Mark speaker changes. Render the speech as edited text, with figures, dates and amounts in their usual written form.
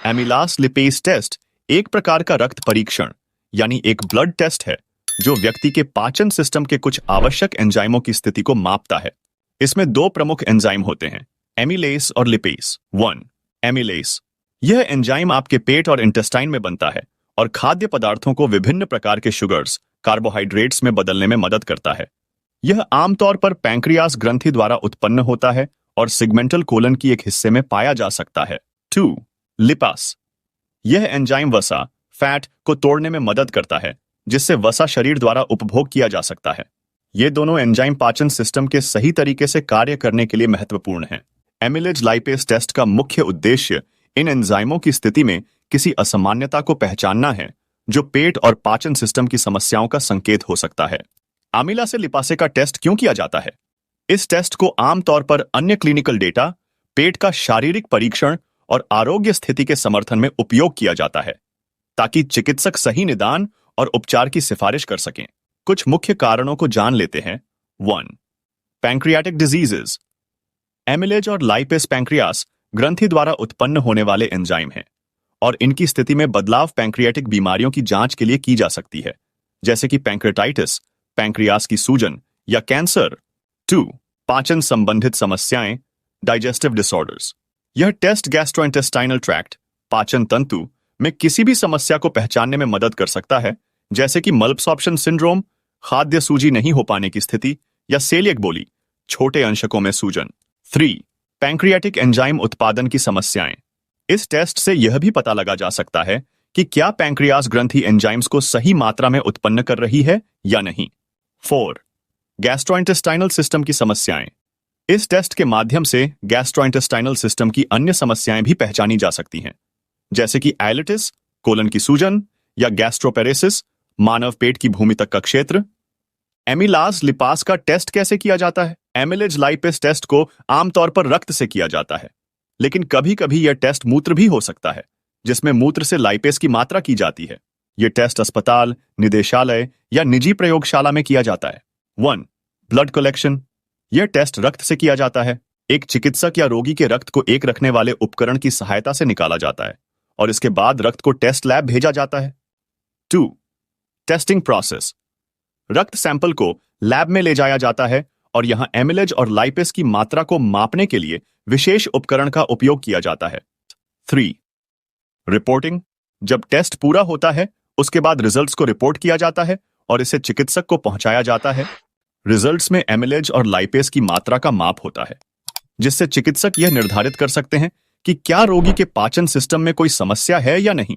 Speaker 1: एमिलास lipase test एक प्रकार का रक्त परीक्षण यानी एक ब्लड टेस्ट है जो व्यक्ति के पाचन सिस्टम के कुछ आवश्यक एंजाइमों की स्थिति को मापता है। इसमें दो प्रमुख एंजाइम होते हैं, एमिलेस और लिपेज। 1. एमिलेस। यह एंजाइम आपके पेट और इंटेस्टाइन में बनता है और खाद्य पदार्थों को विभिन्न प्रकार के शुगर्स, कार्बोहाइड्रेट्स में बदलने में मदद करता है। यह आमतौर पर पैंक्रियास ग्रंथि द्वारा उत्पन्न होता है और सिगमेंटल कोलन की एक हिस्से में पाया जा सकता है। 2. लिपास। यह एंजाइम वसा, फैट को तोड़ने में मदद करता है जिससे वसा शरीर द्वारा उपभोग किया जा सकता है। ये दोनों एंजाइम पाचन सिस्टम के सही तरीके से कार्य करने के लिए महत्वपूर्ण हैं। एमिलेज लाइपेज टेस्ट का मुख्य उद्देश्य इन एंजाइमों की स्थिति में किसी असामान्यता को पहचानना है जो पेट और पाचन सिस्टम की समस्याओं का संकेत हो सकता है। अमीला से लिपासे का टेस्ट क्यों किया जाता है? इस टेस्ट को आमतौर पर अन्य क्लिनिकल डेटा, पेट का शारीरिक परीक्षण और आरोग्य स्थिति के समर्थन में उपयोग किया जाता है ताकि चिकित्सक सही निदान और उपचार की सिफारिश कर सकें। कुछ मुख्य कारणों को जान लेते हैं। 1. Pancreatic diseases. एमिलेज और लाइपेज पैंक्रियास ग्रंथि द्वारा उत्पन्न होने वाले एंजाइम हैं और इनकी स्थिति में बदलाव पैंक्रियाटिक बीमारियों की जांच के लिए की जा सकती है, जैसे कि पैंक्रेटाइटिस, पैंक्रियास की सूजन या कैंसर। 2. पाचन संबंधित समस्याएं, डाइजेस्टिव डिसऑर्डर्स। यह टेस्ट गैस्ट्रोइंटेस्टाइनल ट्रैक्ट, पाचन तंतु में किसी भी समस्या को पहचानने में मदद कर सकता है, जैसे कि मलअब्सॉर्प्शन सिंड्रोम, खाद्य सूजी नहीं हो पाने की स्थिति या सेलिएक बोली, छोटे अंशकों में सूजन। 3. पैंक्रियाटिक एंजाइम उत्पादन की समस्याएं। इस टेस्ट से यह भी पता लगा जा सकता है कि क्या पैंक्रियास ग्रंथि एंजाइम्स को सही मात्रा में उत्पन्न कर रही है या नहीं। 4. गैस्ट्रोइंटेस्टाइनल सिस्टम की समस्याएं। इस टेस्ट के माध्यम से गैस्ट्रोइंटेस्टाइनल सिस्टम की अन्य समस्याएं भी पहचानी जा सकती हैं, जैसे कि आइलेटिस, कोलन की सूजन या गैस्ट्रोपेरेसिस, मानव पेट की भूमि तक का क्षेत्र। एमिलास लिपास का टेस्ट कैसे किया जाता है? एमिलेज लाइपेज टेस्ट को आमतौर पर रक्त से किया जाता है, लेकिन कभी कभी यह टेस्ट मूत्र भी हो सकता है, जिसमें मूत्र से लाइपेज की मात्रा की जाती है। यह टेस्ट अस्पताल, निदेशालय या निजी प्रयोगशाला में किया जाता है। 1. Blood collection. यह टेस्ट रक्त से किया जाता है। एक चिकित्सक या रोगी के रक्त को एक रखने वाले उपकरण की सहायता से निकाला जाता है और इसके बाद रक्त को टेस्ट लैब भेजा जाता है। 2. Testing process. रक्त सैंपल को लैब में ले जाया जाता है और यहां एमिलेज और लाइपेज की मात्रा को मापने के लिए विशेष उपकरण का उपयोग किया जाता है। 3. रिपोर्टिंग। जब टेस्ट पूरा होता है उसके बाद रिजल्ट्स को रिपोर्ट किया जाता है और इसे चिकित्सक को पहुंचाया जाता है। रिजल्ट्स में एमिलेज और लाइपेज की मात्रा का माप होता है, जिससे चिकित्सक यह निर्धारित कर सकते हैं कि क्या रोगी के पाचन सिस्टम में कोई समस्या है या नहीं।